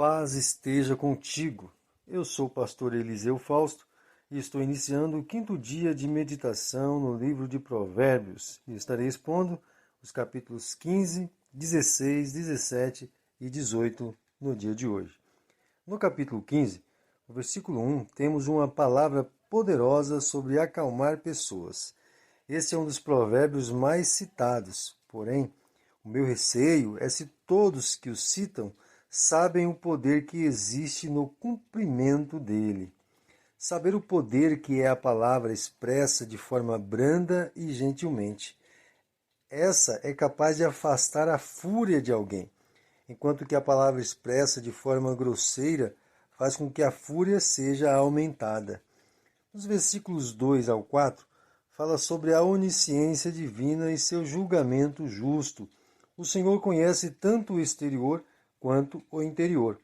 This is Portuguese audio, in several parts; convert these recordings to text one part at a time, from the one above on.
paz esteja contigo. Eu sou o pastor Eliseu Fausto e estou iniciando o 5º dia de meditação no livro de Provérbios e estarei expondo os capítulos 15, 16, 17 e 18 no dia de hoje. No capítulo 15, no versículo 1, temos uma palavra poderosa sobre acalmar pessoas. Este é um dos provérbios mais citados, porém, o meu receio é se todos que o citam sabem o poder que existe no cumprimento dele. Saber o poder que é a palavra expressa de forma branda e gentilmente. Essa é capaz de afastar a fúria de alguém, enquanto que a palavra expressa de forma grosseira faz com que a fúria seja aumentada. Nos versículos 2 ao 4, fala sobre a onisciência divina e seu julgamento justo. O Senhor conhece tanto o exterior quanto o interior.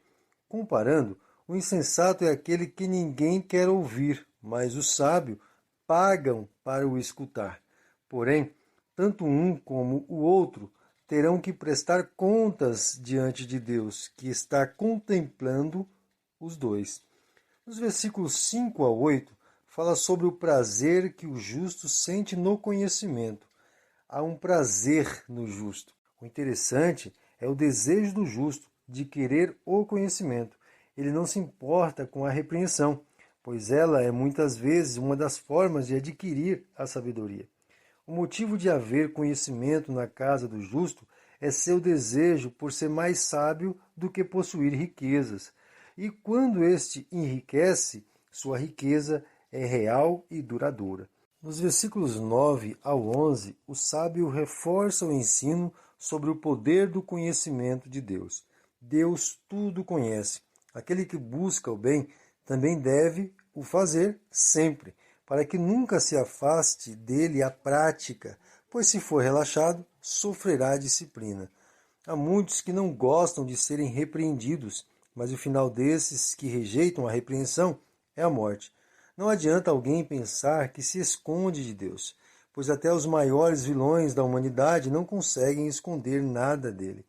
Comparando, o insensato é aquele que ninguém quer ouvir, mas o sábio pagam para o escutar. Porém, tanto um como o outro terão que prestar contas diante de Deus, que está contemplando os dois. Nos versículos 5 a 8, fala sobre o prazer que o justo sente no conhecimento. Há um prazer no justo. O interessante é o desejo do justo de querer o conhecimento. Ele não se importa com a repreensão, pois ela é muitas vezes uma das formas de adquirir a sabedoria. O motivo de haver conhecimento na casa do justo é seu desejo por ser mais sábio do que possuir riquezas. E quando este enriquece, sua riqueza é real e duradoura. Nos versículos 9 ao 11, o sábio reforça o ensino sobre o poder do conhecimento de Deus. Deus tudo conhece. Aquele que busca o bem também deve o fazer sempre, para que nunca se afaste dele a prática, pois se for relaxado, sofrerá disciplina. Há muitos que não gostam de serem repreendidos, mas o final desses que rejeitam a repreensão é a morte. Não adianta alguém pensar que se esconde de Deus, pois até os maiores vilões da humanidade não conseguem esconder nada dele.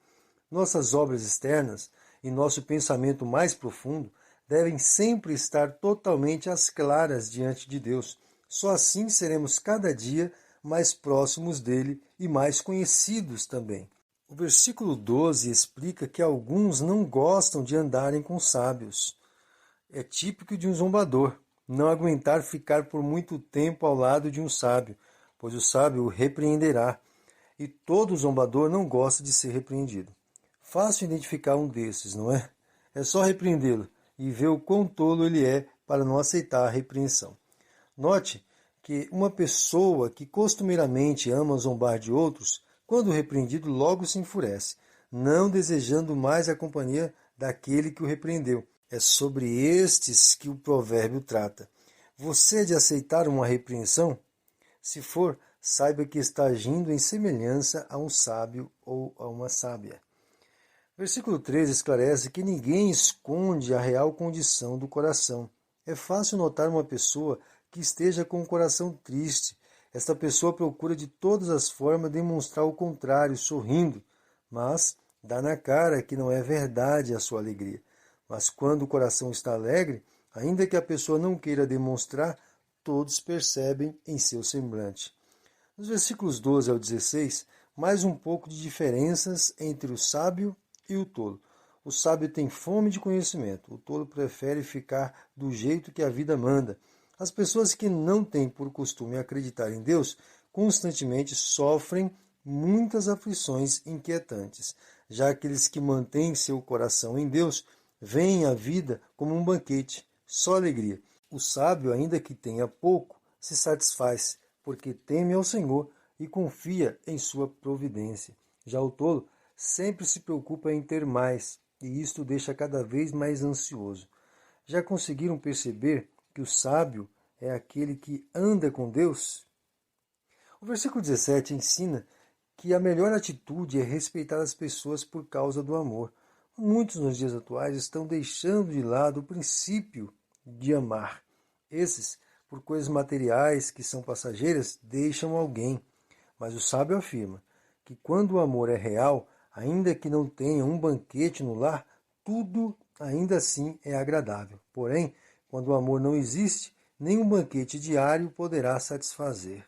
Nossas obras externas e nosso pensamento mais profundo devem sempre estar totalmente às claras diante de Deus. Só assim seremos cada dia mais próximos dele e mais conhecidos também. O versículo 12 explica que alguns não gostam de andarem com sábios. É típico de um zombador não aguentar ficar por muito tempo ao lado de um sábio, pois o sábio o repreenderá. E todo zombador não gosta de ser repreendido. Fácil identificar um desses, não é? É só repreendê-lo e ver o quão tolo ele é para não aceitar a repreensão. Note que uma pessoa que costumeiramente ama zombar de outros, quando repreendido, logo se enfurece, não desejando mais a companhia daquele que o repreendeu. É sobre estes que o provérbio trata. Você é de aceitar uma repreensão? Se for, saiba que está agindo em semelhança a um sábio ou a uma sábia. Versículo 13 esclarece que ninguém esconde a real condição do coração. É fácil notar uma pessoa que esteja com o coração triste. Esta pessoa procura de todas as formas demonstrar o contrário, sorrindo, mas dá na cara que não é verdade a sua alegria. Mas quando o coração está alegre, ainda que a pessoa não queira demonstrar, todos percebem em seu semblante. Nos versículos 12 ao 16, mais um pouco de diferenças entre o sábio e o tolo. O sábio tem fome de conhecimento, o tolo prefere ficar do jeito que a vida manda. As pessoas que não têm por costume acreditar em Deus constantemente sofrem muitas aflições inquietantes. Já aqueles que mantêm seu coração em Deus veem a vida como um banquete, só alegria. O sábio, ainda que tenha pouco, se satisfaz, porque teme ao Senhor e confia em sua providência. Já o tolo sempre se preocupa em ter mais, e isto o deixa cada vez mais ansioso. Já conseguiram perceber que o sábio é aquele que anda com Deus? O versículo 17 ensina que a melhor atitude é respeitar as pessoas por causa do amor. Muitos nos dias atuais estão deixando de lado o princípio de amar. Esses, por coisas materiais que são passageiras, deixam alguém. Mas o sábio afirma que quando o amor é real, ainda que não tenha um banquete no lar, tudo ainda assim é agradável. Porém, quando o amor não existe, nenhum banquete diário poderá satisfazer.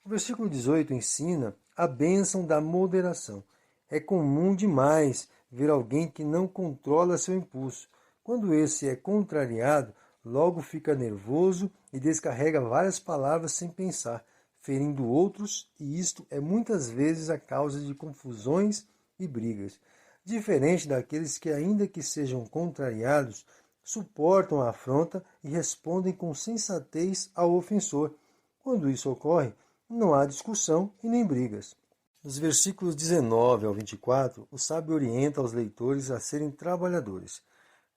O versículo 18 ensina a bênção da moderação. É comum demais ver alguém que não controla seu impulso. Quando esse é contrariado, logo fica nervoso e descarrega várias palavras sem pensar, ferindo outros, e isto é muitas vezes a causa de confusões e brigas. Diferente daqueles que, ainda que sejam contrariados, suportam a afronta e respondem com sensatez ao ofensor. Quando isso ocorre, não há discussão e nem brigas. Nos versículos 19 ao 24, o sábio orienta os leitores a serem trabalhadores.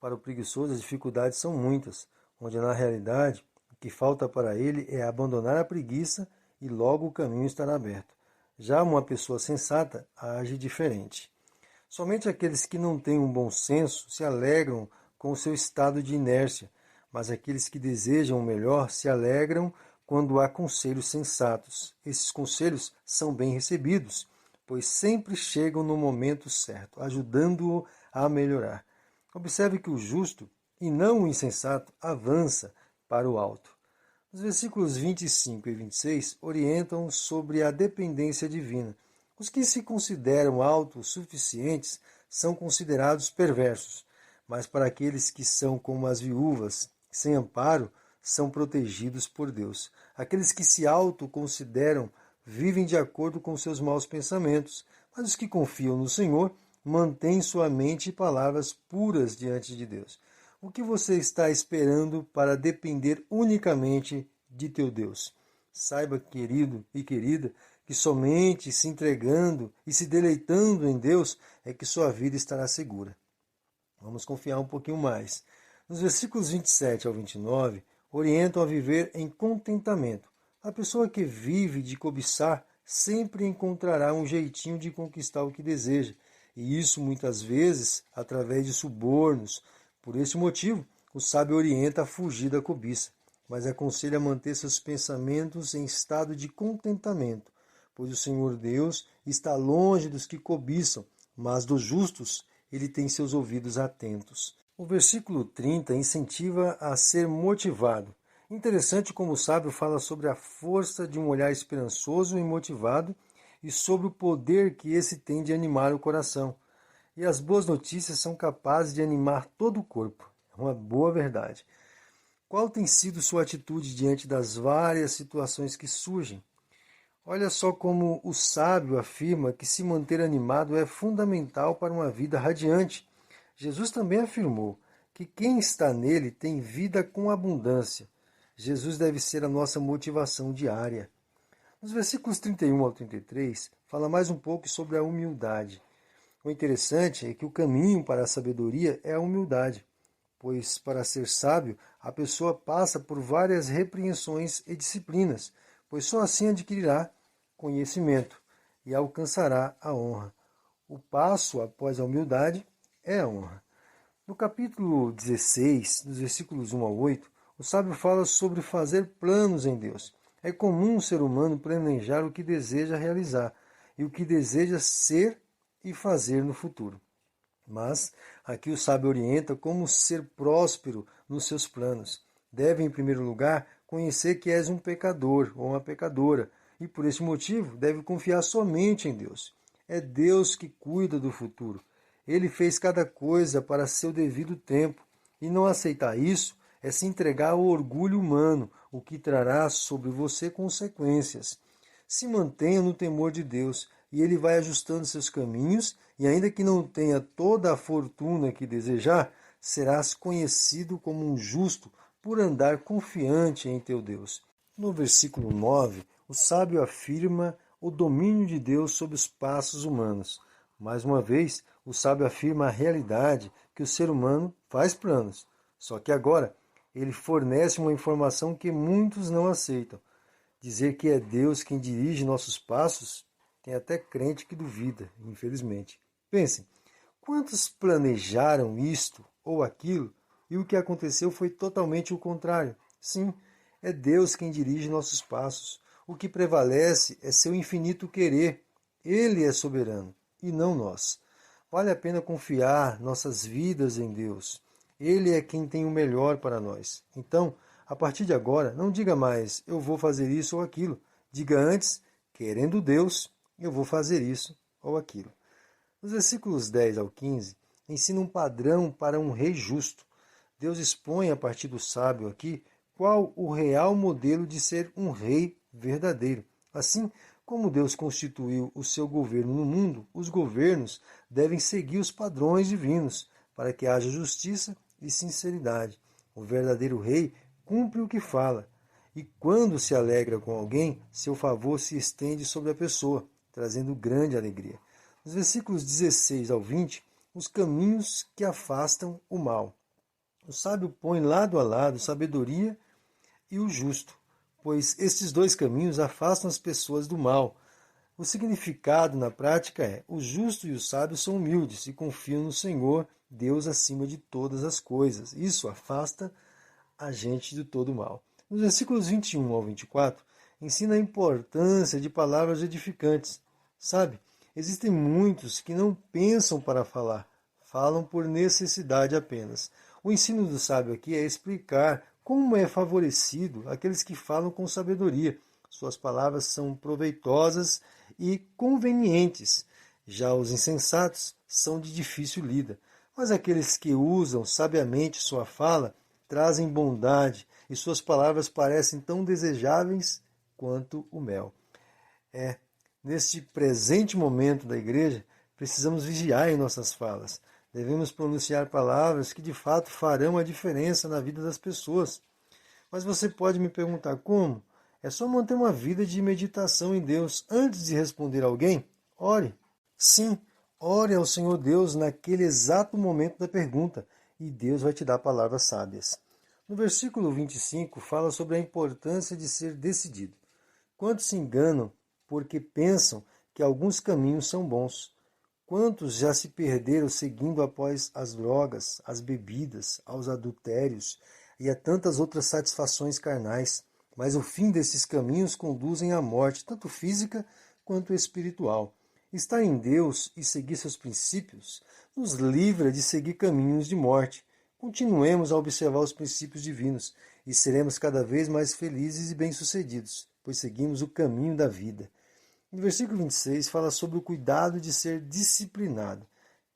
Para o preguiçoso, as dificuldades são muitas, onde na realidade o que falta para ele é abandonar a preguiça e logo o caminho estará aberto. Já uma pessoa sensata age diferente. Somente aqueles que não têm um bom senso se alegram com o seu estado de inércia, mas aqueles que desejam o melhor se alegram quando há conselhos sensatos. Esses conselhos são bem recebidos, pois sempre chegam no momento certo, ajudando-o a melhorar. Observe que o justo, e não o insensato, avança para o alto. Os versículos 25 e 26 orientam sobre a dependência divina. Os que se consideram autossuficientes são considerados perversos, mas para aqueles que são como as viúvas, sem amparo, são protegidos por Deus. Aqueles que se autoconsideram vivem de acordo com seus maus pensamentos, mas os que confiam no Senhor mantêm sua mente e palavras puras diante de Deus. O que você está esperando para depender unicamente de teu Deus? Saiba, querido e querida, que somente se entregando e se deleitando em Deus é que sua vida estará segura. Vamos confiar um pouquinho mais. Nos versículos 27 ao 29, orientam a viver em contentamento. A pessoa que vive de cobiçar sempre encontrará um jeitinho de conquistar o que deseja, e isso muitas vezes através de subornos. Por este motivo, o sábio orienta a fugir da cobiça, mas aconselha a manter seus pensamentos em estado de contentamento, pois o Senhor Deus está longe dos que cobiçam, mas dos justos ele tem seus ouvidos atentos. O versículo 30 incentiva a ser motivado. Interessante como o sábio fala sobre a força de um olhar esperançoso e motivado e sobre o poder que esse tem de animar o coração. E as boas notícias são capazes de animar todo o corpo. É uma boa verdade. Qual tem sido sua atitude diante das várias situações que surgem? Olha só como o sábio afirma que se manter animado é fundamental para uma vida radiante. Jesus também afirmou que quem está nele tem vida com abundância. Jesus deve ser a nossa motivação diária. Nos versículos 31 ao 33, fala mais um pouco sobre a humildade. O interessante é que o caminho para a sabedoria é a humildade, pois para ser sábio, a pessoa passa por várias repreensões e disciplinas, pois só assim adquirirá conhecimento e alcançará a honra. O passo após a humildade é a honra. No capítulo 16, dos versículos 1 ao 8, o sábio fala sobre fazer planos em Deus. É comum o ser humano planejar o que deseja realizar e o que deseja ser e fazer no futuro. Mas aqui o sábio orienta como ser próspero nos seus planos. Deve, em primeiro lugar, conhecer que és um pecador ou uma pecadora, e por esse motivo deve confiar somente em Deus. É Deus que cuida do futuro. Ele fez cada coisa para seu devido tempo, e não aceitar isso é se entregar ao orgulho humano, o que trará sobre você consequências. Se mantenha no temor de Deus, e ele vai ajustando seus caminhos, e ainda que não tenha toda a fortuna que desejar, serás conhecido como um justo por andar confiante em teu Deus. No versículo 9, o sábio afirma o domínio de Deus sobre os passos humanos. Mais uma vez, o sábio afirma a realidade que o ser humano faz planos. Só que agora, ele fornece uma informação que muitos não aceitam. Dizer que é Deus quem dirige nossos passos, tem até crente que duvida, infelizmente. Pensem, quantos planejaram isto ou aquilo e o que aconteceu foi totalmente o contrário? Sim, é Deus quem dirige nossos passos. O que prevalece é seu infinito querer. Ele é soberano e não nós. Vale a pena confiar nossas vidas em Deus. Ele é quem tem o melhor para nós. Então, a partir de agora, não diga mais, eu vou fazer isso ou aquilo. Diga antes, querendo Deus, eu vou fazer isso ou aquilo. Nos versículos 10 ao 15, ensina um padrão para um rei justo. Deus expõe a partir do sábio aqui qual o real modelo de ser um rei verdadeiro. Assim como Deus constituiu o seu governo no mundo, os governos devem seguir os padrões divinos para que haja justiça e sinceridade. O verdadeiro rei cumpre o que fala, e quando se alegra com alguém, seu favor se estende sobre a pessoa, trazendo grande alegria. Nos versículos 16 ao 20, os caminhos que afastam o mal. O sábio põe lado a lado sabedoria e o justo, pois estes dois caminhos afastam as pessoas do mal. O significado na prática é: o justo e o sábio são humildes e confiam no Senhor, Deus acima de todas as coisas. Isso afasta a gente de todo o mal. Nos versículos 21 ao 24, ensina a importância de palavras edificantes. Sabe, existem muitos que não pensam para falar, falam por necessidade apenas. O ensino do sábio aqui é explicar como é favorecido aqueles que falam com sabedoria. Suas palavras são proveitosas e convenientes. Já os insensatos são de difícil lida. Mas aqueles que usam sabiamente sua fala trazem bondade e suas palavras parecem tão desejáveis quanto o mel. Neste presente momento da igreja, precisamos vigiar em nossas falas. Devemos pronunciar palavras que de fato farão a diferença na vida das pessoas. Mas você pode me perguntar como? É só manter uma vida de meditação em Deus antes de responder alguém? Ore. Sim, ore ao Senhor Deus naquele exato momento da pergunta e Deus vai te dar palavras sábias. No versículo 25 fala sobre a importância de ser decidido. Quantos se enganam porque pensam que alguns caminhos são bons? Quantos já se perderam seguindo após as drogas, as bebidas, aos adultérios e a tantas outras satisfações carnais? Mas o fim desses caminhos conduzem à morte, tanto física quanto espiritual. Estar em Deus e seguir seus princípios nos livra de seguir caminhos de morte. Continuemos a observar os princípios divinos e seremos cada vez mais felizes e bem-sucedidos, pois seguimos o caminho da vida. No versículo 26 fala sobre o cuidado de ser disciplinado.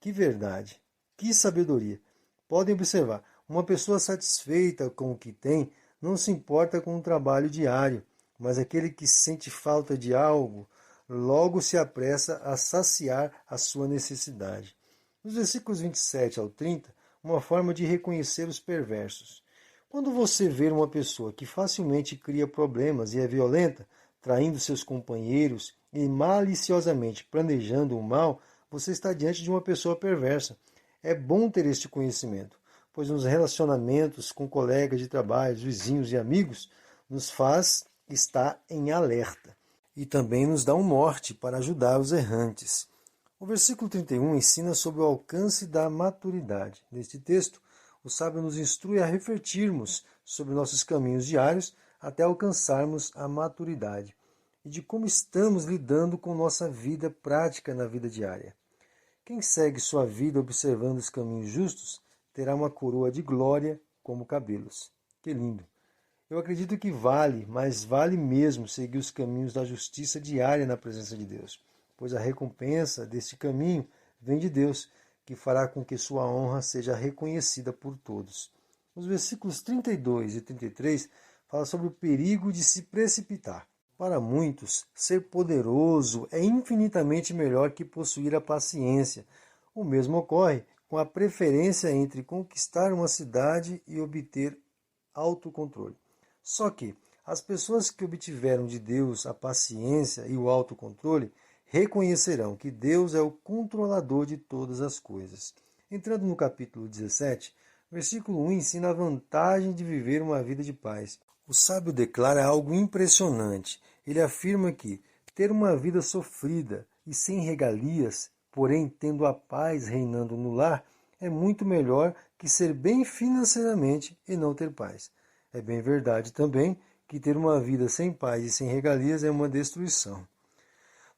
Que verdade! Que sabedoria! Podem observar, uma pessoa satisfeita com o que tem não se importa com o trabalho diário, mas aquele que sente falta de algo logo se apressa a saciar a sua necessidade. Nos versículos 27 ao 30, uma forma de reconhecer os perversos. Quando você vê uma pessoa que facilmente cria problemas e é violenta, traindo seus companheiros e maliciosamente planejando o mal, você está diante de uma pessoa perversa. É bom ter este conhecimento, pois nos relacionamentos com colegas de trabalho, vizinhos e amigos, nos faz estar em alerta. E também nos dá um norte para ajudar os errantes. O versículo 31 ensina sobre o alcance da maturidade. Neste texto, o sábio nos instrui a refletirmos sobre nossos caminhos diários até alcançarmos a maturidade e de como estamos lidando com nossa vida prática na vida diária. Quem segue sua vida observando os caminhos justos terá uma coroa de glória como cabelos. Que lindo! Eu acredito que vale, mas vale mesmo seguir os caminhos da justiça diária na presença de Deus, pois a recompensa deste caminho vem de Deus, que fará com que sua honra seja reconhecida por todos. Os versículos 32 e 33 falam sobre o perigo de se precipitar. Para muitos, ser poderoso é infinitamente melhor que possuir a paciência. O mesmo ocorre com a preferência entre conquistar uma cidade e obter autocontrole. Só que as pessoas que obtiveram de Deus a paciência e o autocontrole reconhecerão que Deus é o controlador de todas as coisas. Entrando no capítulo 17, versículo 1 ensina a vantagem de viver uma vida de paz. O sábio declara algo impressionante. Ele afirma que ter uma vida sofrida e sem regalias, porém tendo a paz reinando no lar, é muito melhor que ser bem financeiramente e não ter paz. É bem verdade também que ter uma vida sem paz e sem regalias é uma destruição.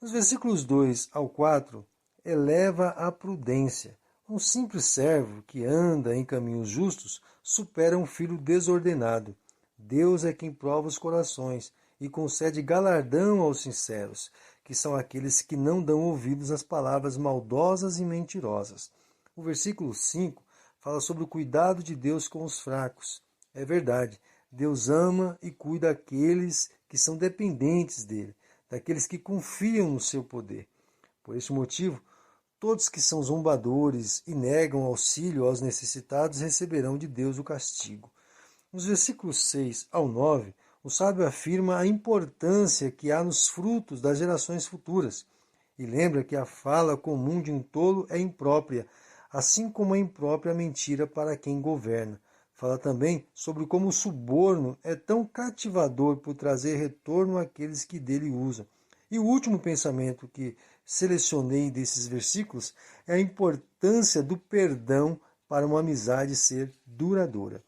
Nos versículos 2 ao 4, eleva a prudência. Um simples servo que anda em caminhos justos supera um filho desordenado. Deus é quem prova os corações e concede galardão aos sinceros, que são aqueles que não dão ouvidos às palavras maldosas e mentirosas. O versículo 5 fala sobre o cuidado de Deus com os fracos. É verdade, Deus ama e cuida daqueles que são dependentes dele, daqueles que confiam no seu poder. Por este motivo, todos que são zombadores e negam auxílio aos necessitados receberão de Deus o castigo. Nos versículos 6 ao 9, o sábio afirma a importância que há nos frutos das gerações futuras e lembra que a fala comum de um tolo é imprópria, assim como é imprópria a mentira para quem governa. Fala também sobre como o suborno é tão cativador por trazer retorno àqueles que dele usam. E o último pensamento que selecionei desses versículos é a importância do perdão para uma amizade ser duradoura.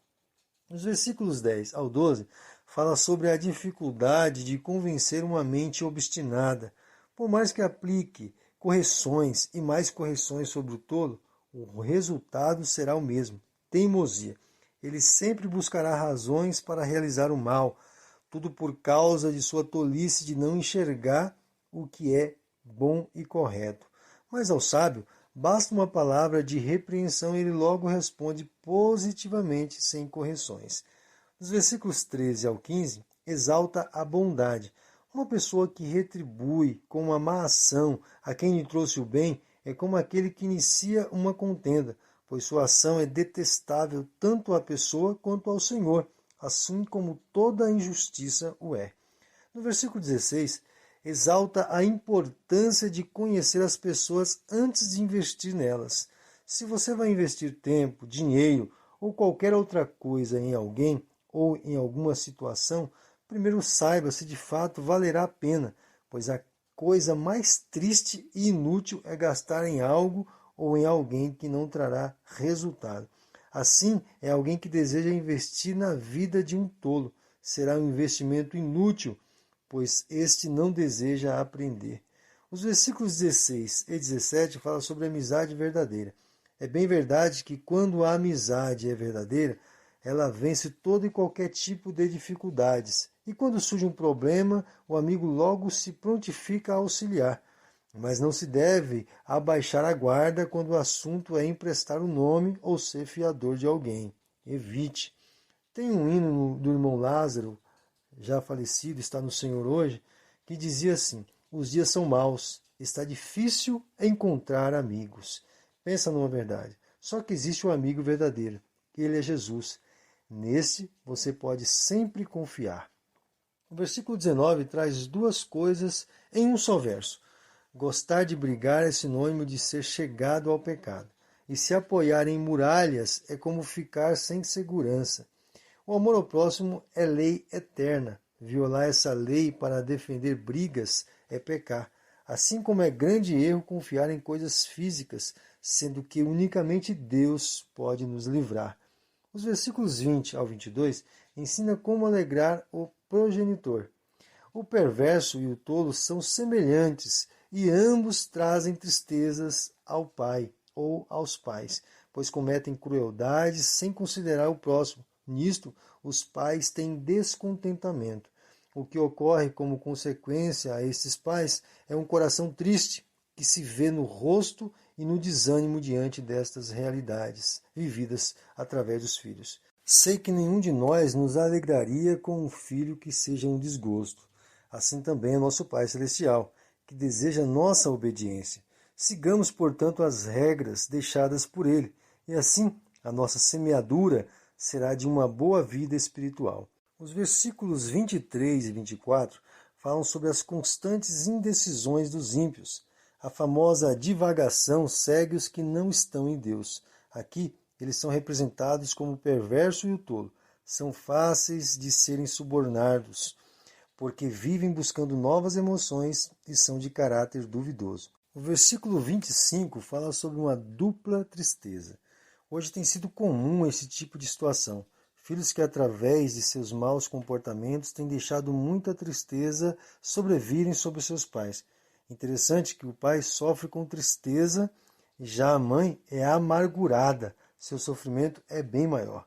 Nos versículos 10 ao 12, fala sobre a dificuldade de convencer uma mente obstinada. Por mais que aplique correções e mais correções sobre o tolo, o resultado será o mesmo: teimosia. Ele sempre buscará razões para realizar o mal, tudo por causa de sua tolice de não enxergar o que é bom e correto. Mas ao sábio, basta uma palavra de repreensão e ele logo responde positivamente, sem correções. Nos versículos 13 ao 15, exalta a bondade. Uma pessoa que retribui com uma má ação a quem lhe trouxe o bem é como aquele que inicia uma contenda, pois sua ação é detestável tanto à pessoa quanto ao Senhor, assim como toda injustiça o é. No versículo 16, exalta a importância de conhecer as pessoas antes de investir nelas. Se você vai investir tempo, dinheiro ou qualquer outra coisa em alguém ou em alguma situação, primeiro saiba se de fato valerá a pena, pois a coisa mais triste e inútil é gastar em algo ou em alguém que não trará resultado. Assim, é alguém que deseja investir na vida de um tolo. Será um investimento inútil, pois este não deseja aprender. Os versículos 16 e 17 falam sobre a amizade verdadeira. É bem verdade que quando a amizade é verdadeira, ela vence todo e qualquer tipo de dificuldades. E quando surge um problema, o amigo logo se prontifica a auxiliar. Mas não se deve abaixar a guarda quando o assunto é emprestar o nome ou ser fiador de alguém. Evite. Tem um hino do irmão Lázaro, já falecido, está no Senhor hoje, que dizia assim: os dias são maus, está difícil encontrar amigos. Pensa numa verdade. Só que existe um amigo verdadeiro. Ele é Jesus. Neste você pode sempre confiar. O versículo 19 traz duas coisas em um só verso. Gostar de brigar é sinônimo de ser chegado ao pecado. E se apoiar em muralhas é como ficar sem segurança. O amor ao próximo é lei eterna. Violar essa lei para defender brigas é pecar. Assim como é grande erro confiar em coisas físicas, sendo que unicamente Deus pode nos livrar. Os versículos 20 ao 22 ensinam como alegrar o progenitor. O perverso e o tolo são semelhantes e ambos trazem tristezas ao pai ou aos pais, pois cometem crueldades sem considerar o próximo. Nisto, os pais têm descontentamento. O que ocorre como consequência a estes pais é um coração triste, que se vê no rosto e no desânimo diante destas realidades vividas através dos filhos. Sei que nenhum de nós nos alegraria com um filho que seja um desgosto. Assim também é nosso Pai Celestial, que deseja nossa obediência. Sigamos, portanto, as regras deixadas por Ele, e assim a nossa semeadura será de uma boa vida espiritual. Os versículos 23 e 24 falam sobre as constantes indecisões dos ímpios. A famosa divagação segue os que não estão em Deus. Aqui, eles são representados como o perverso e o tolo. São fáceis de serem subornados, porque vivem buscando novas emoções e são de caráter duvidoso. O versículo 25 fala sobre uma dupla tristeza. Hoje tem sido comum esse tipo de situação. Filhos que, através de seus maus comportamentos, têm deixado muita tristeza sobrevirem sobre seus pais. Interessante que o pai sofre com tristeza Já a mãe é amargurada, seu sofrimento é bem maior.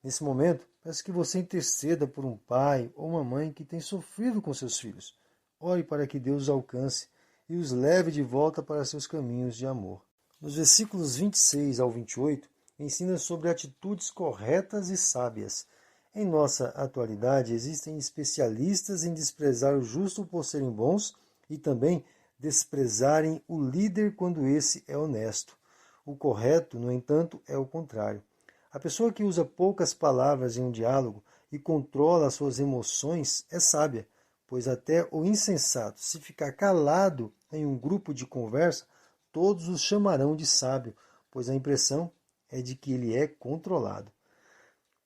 Nesse momento, peço que você interceda por um pai ou uma mãe que tem sofrido com seus filhos. Ore para que Deus os alcance e os leve de volta para seus caminhos de amor. Nos versículos 26 ao 28, ensina sobre atitudes corretas e sábias. Em nossa atualidade, existem especialistas em desprezar o justo por serem bons e também desprezarem o líder quando esse é honesto. O correto, no entanto, é o contrário. A pessoa que usa poucas palavras em um diálogo e controla suas emoções é sábia, pois até o insensato, se ficar calado em um grupo de conversa, todos os chamarão de sábio, pois a impressão é de que ele é controlado.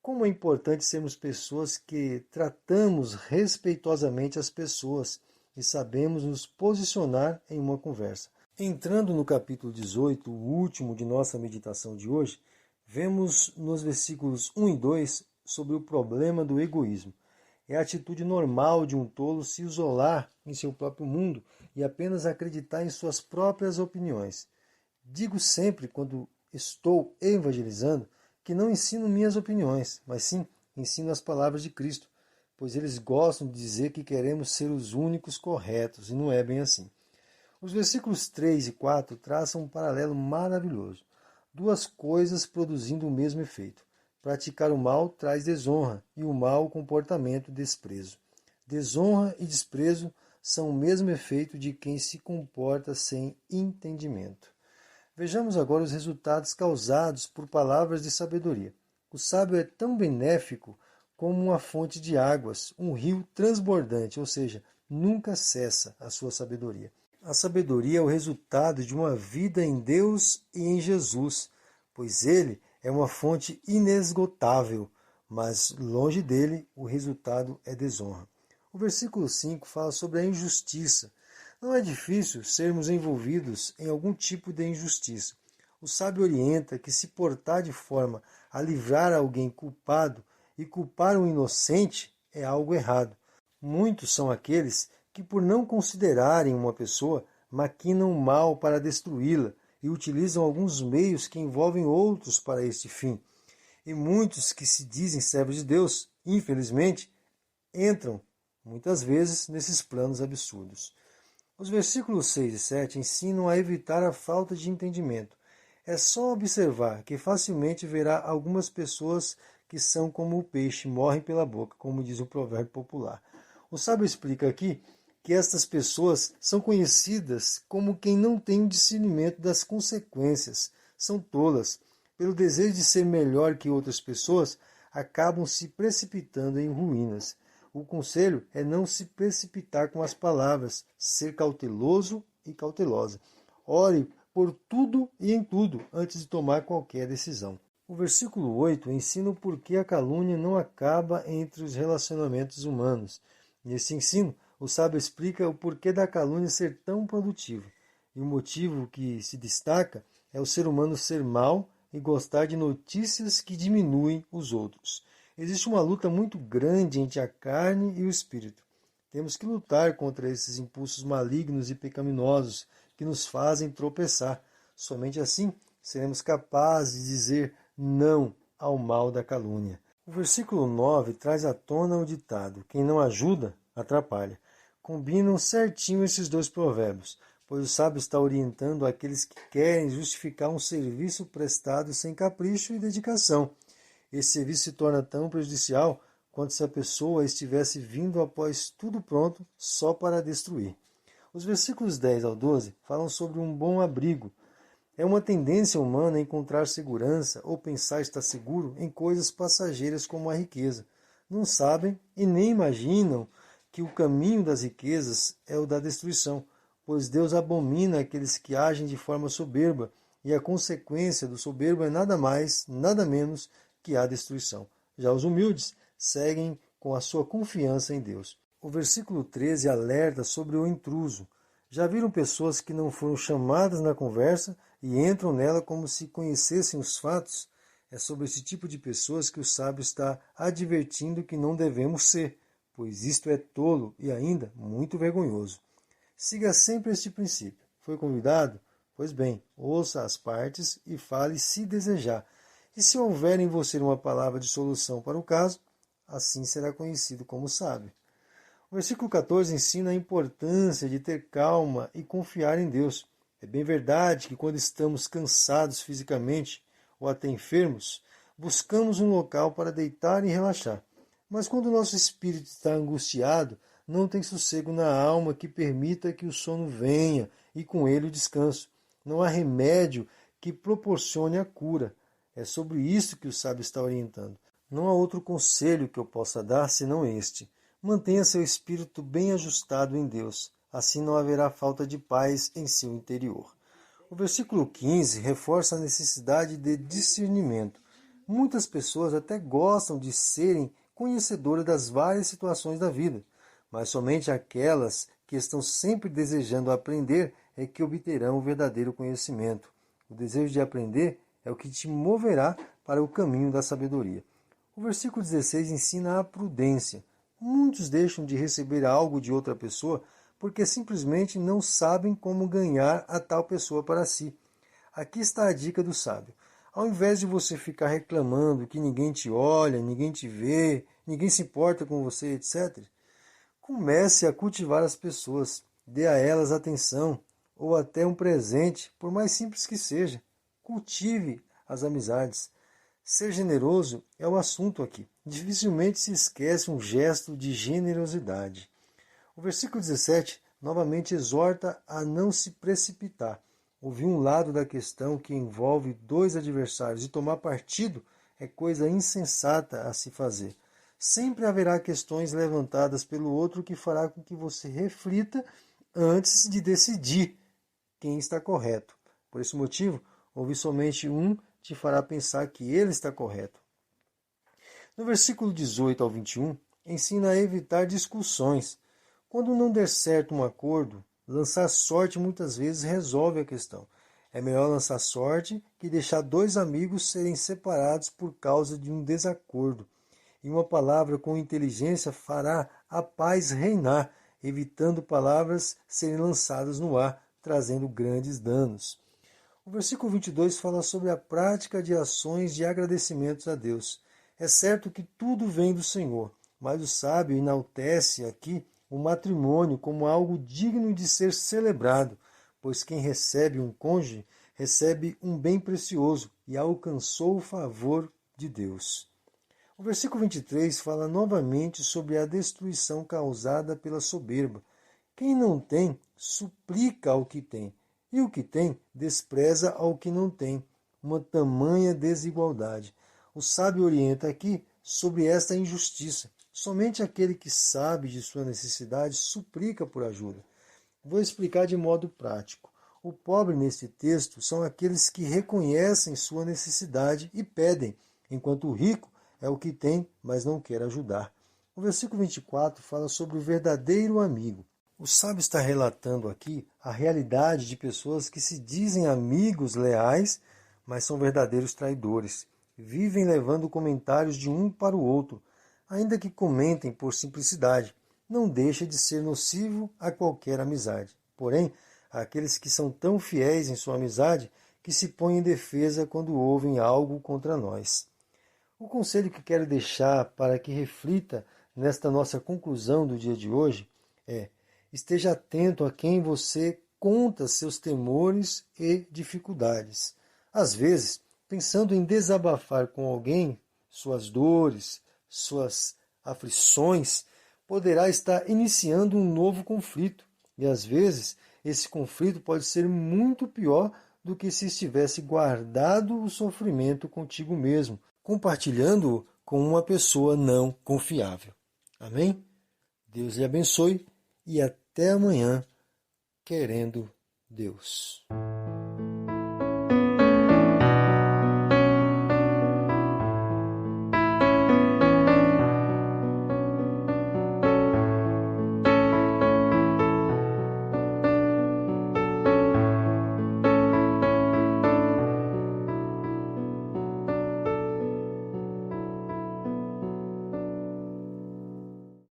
Como é importante sermos pessoas que tratamos respeitosamente as pessoas e sabemos nos posicionar em uma conversa. Entrando no capítulo 18, o último de nossa meditação de hoje, vemos nos versículos 1 e 2 sobre o problema do egoísmo. É a atitude normal de um tolo se isolar em seu próprio mundo e apenas acreditar em suas próprias opiniões. Digo sempre, quando estou evangelizando, que não ensino minhas opiniões, mas sim ensino as palavras de Cristo, pois eles gostam de dizer que queremos ser os únicos corretos, e não é bem assim. Os versículos 3 e 4 traçam um paralelo maravilhoso. Duas coisas produzindo o mesmo efeito. Praticar o mal traz desonra, e o mau comportamento desprezo. Desonra e desprezo são o mesmo efeito de quem se comporta sem entendimento. Vejamos agora os resultados causados por palavras de sabedoria. O sábio é tão benéfico como uma fonte de águas, um rio transbordante, ou seja, nunca cessa a sua sabedoria. A sabedoria é o resultado de uma vida em Deus e em Jesus, pois Ele é uma fonte inesgotável, mas longe dele o resultado é desonra. O versículo 5 fala sobre a injustiça. Não é difícil sermos envolvidos em algum tipo de injustiça. O sábio orienta que se portar de forma a livrar alguém culpado e culpar um inocente é algo errado. Muitos são aqueles que, por não considerarem uma pessoa, maquinam o mal para destruí-la e utilizam alguns meios que envolvem outros para este fim. E muitos que se dizem servos de Deus, infelizmente, entram, muitas vezes, nesses planos absurdos. Os versículos 6 e 7 ensinam a evitar a falta de entendimento. É só observar que facilmente verá algumas pessoas que são como o peixe, morrem pela boca, como diz o provérbio popular. O sábio explica aqui que estas pessoas são conhecidas como quem não tem discernimento das consequências, são tolas. Pelo desejo de ser melhor que outras pessoas, acabam se precipitando em ruínas. O conselho é não se precipitar com as palavras, ser cauteloso e cautelosa. Ore por tudo e em tudo antes de tomar qualquer decisão. O versículo 8 ensina o porquê a calúnia não acaba entre os relacionamentos humanos. Nesse ensino, o sábio explica o porquê da calúnia ser tão produtiva. E o motivo que se destaca é o ser humano ser mau e gostar de notícias que diminuem os outros. Existe uma luta muito grande entre a carne e o espírito. Temos que lutar contra esses impulsos malignos e pecaminosos que nos fazem tropeçar. Somente assim seremos capazes de dizer não ao mal da calúnia. O versículo 9 traz à tona o ditado: quem não ajuda, atrapalha. Combinam certinho esses dois provérbios, pois o sábio está orientando aqueles que querem justificar um serviço prestado sem capricho e dedicação. Esse serviço se torna tão prejudicial quanto se a pessoa estivesse vindo após tudo pronto só para destruir. Os versículos 10 ao 12 falam sobre um bom abrigo. É uma tendência humana encontrar segurança ou pensar estar seguro em coisas passageiras como a riqueza. Não sabem e nem imaginam que o caminho das riquezas é o da destruição, pois Deus abomina aqueles que agem de forma soberba, e a consequência do soberbo é nada mais, nada menos que a destruição. Já os humildes seguem com a sua confiança em Deus. O versículo 13 alerta sobre o intruso. Já viram pessoas que não foram chamadas na conversa e entram nela como se conhecessem os fatos? É sobre esse tipo de pessoas que o sábio está advertindo que não devemos ser, pois isto é tolo e ainda muito vergonhoso. Siga sempre este princípio. Foi convidado? Pois bem, ouça as partes e fale se desejar. E se houver em você uma palavra de solução para o caso, assim será conhecido como sábio. O versículo 14 ensina a importância de ter calma e confiar em Deus. É bem verdade que quando estamos cansados fisicamente ou até enfermos, buscamos um local para deitar e relaxar. Mas quando o nosso espírito está angustiado, não tem sossego na alma que permita que o sono venha e com ele o descanso. Não há remédio que proporcione a cura. É sobre isso que o sábio está orientando. Não há outro conselho que eu possa dar senão este. Mantenha seu espírito bem ajustado em Deus. Assim não haverá falta de paz em seu interior. O versículo 15 reforça a necessidade de discernimento. Muitas pessoas até gostam de serem conhecedoras das várias situações da vida, mas somente aquelas que estão sempre desejando aprender é que obterão o verdadeiro conhecimento. O desejo de aprender é o que te moverá para o caminho da sabedoria. O versículo 16 ensina a prudência. Muitos deixam de receber algo de outra pessoa porque simplesmente não sabem como ganhar a tal pessoa para si. Aqui está a dica do sábio. Ao invés de você ficar reclamando que ninguém te olha, ninguém te vê, ninguém se importa com você, etc., comece a cultivar as pessoas. Dê a elas atenção ou até um presente, por mais simples que seja. Cultive as amizades. Ser generoso é o assunto aqui. Dificilmente se esquece um gesto de generosidade. O versículo 17 novamente exorta a não se precipitar. Ouvir um lado da questão que envolve dois adversários e tomar partido é coisa insensata a se fazer. Sempre haverá questões levantadas pelo outro que fará com que você reflita antes de decidir quem está correto. Por esse motivo, ouvir somente um te fará pensar que ele está correto. No versículo 18 ao 21, ensina a evitar discussões. Quando não der certo um acordo, lançar sorte muitas vezes resolve a questão. É melhor lançar sorte que deixar dois amigos serem separados por causa de um desacordo. E uma palavra com inteligência fará a paz reinar, evitando palavras serem lançadas no ar, trazendo grandes danos. O versículo 22 fala sobre a prática de ações de agradecimentos a Deus. É certo que tudo vem do Senhor, mas o sábio enaltece aqui o matrimônio como algo digno de ser celebrado, pois quem recebe um cônjuge recebe um bem precioso e alcançou o favor de Deus. O versículo 23 fala novamente sobre a destruição causada pela soberba. Quem não tem, suplica ao que tem, e o que tem, despreza ao que não tem. Uma tamanha desigualdade. O sábio orienta aqui sobre esta injustiça. Somente aquele que sabe de sua necessidade suplica por ajuda. Vou explicar de modo prático. O pobre neste texto são aqueles que reconhecem sua necessidade e pedem, enquanto o rico é o que tem, mas não quer ajudar. O versículo 24 fala sobre o verdadeiro amigo. O sábio está relatando aqui a realidade de pessoas que se dizem amigos leais, mas são verdadeiros traidores. Vivem levando comentários de um para o outro, ainda que comentem por simplicidade. Não deixa de ser nocivo a qualquer amizade. Porém, há aqueles que são tão fiéis em sua amizade que se põem em defesa quando ouvem algo contra nós. O conselho que quero deixar para que reflita nesta nossa conclusão do dia de hoje é: esteja atento a quem você conta seus temores e dificuldades. Às vezes, pensando em desabafar com alguém suas dores, suas aflições, poderá estar iniciando um novo conflito. E às vezes, esse conflito pode ser muito pior do que se estivesse guardado o sofrimento contigo mesmo, compartilhando-o com uma pessoa não confiável. Amém? Deus lhe abençoe e até amanhã, querendo Deus.